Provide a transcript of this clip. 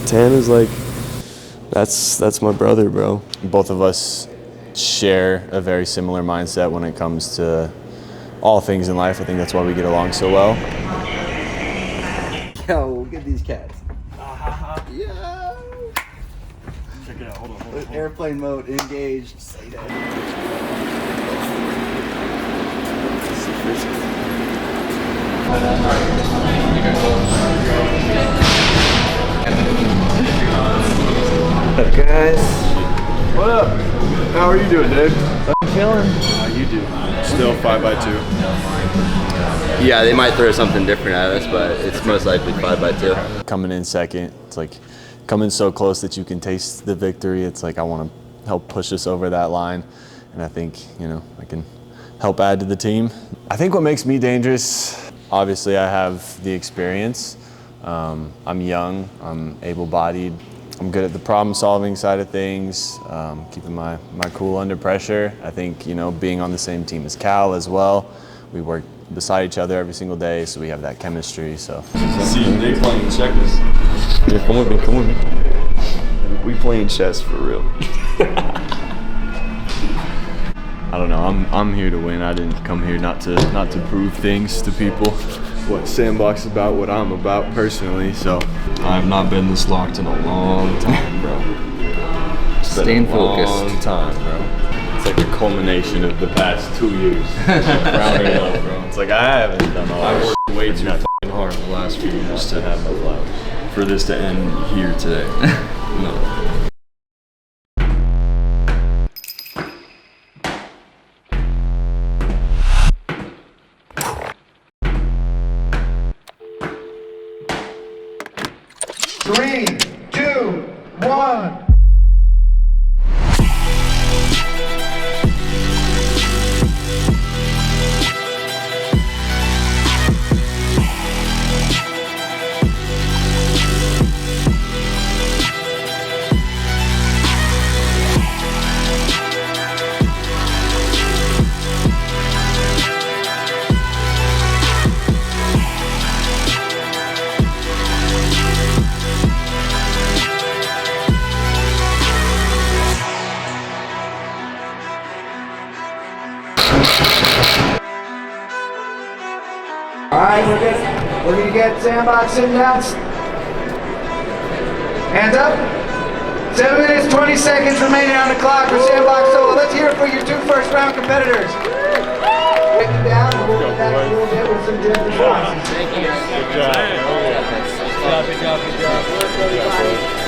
Tan is like, that's my brother, bro. Both of us share a very similar mindset when it comes to all things in life. I think that's why we get along so well. Yo, get these cats. Yeah. Check it out. Hold on. Airplane mode engaged. Say that. What up, guys? What up? How are you doing, Dave? I'm chilling. How you do? Still 5x2. Yeah, they might throw something different at us, but it's most likely 5x2. Coming in second, it's like coming so close that you can taste the victory. It's like I want to help push us over that line, and I think, you know, I can help add to the team. I think what makes me dangerous, obviously I have the experience. I'm young, I'm able-bodied. I'm good at the problem-solving side of things, keeping my cool under pressure. I think, you know, being on the same team as Cal as well, we work beside each other every single day, so we have that chemistry. So. See, they playing checkers. Yeah, come with me, come with me. We playing chess for real. I don't know. I'm here to win. I didn't come here not to prove things to people. What Sandbox is about, what I'm about personally. So I've not been this locked in a long time, bro. Staying focused. Long time, bro. It's like the culmination of the past 2 years. Rounding up, bro. It's like I haven't done all I this. worked way too fucking hard the last few years to have no flowers. For this to end here today. No. Three, two, one. All right, we're gonna get Sandbox sitting down. Hands up. 7 minutes, 20 seconds remaining on the clock for Sandbox Solar. Let's hear it for your 2 first-round competitors. Break it down, and we'll get back a little bit with some good responses. Good job. Good job.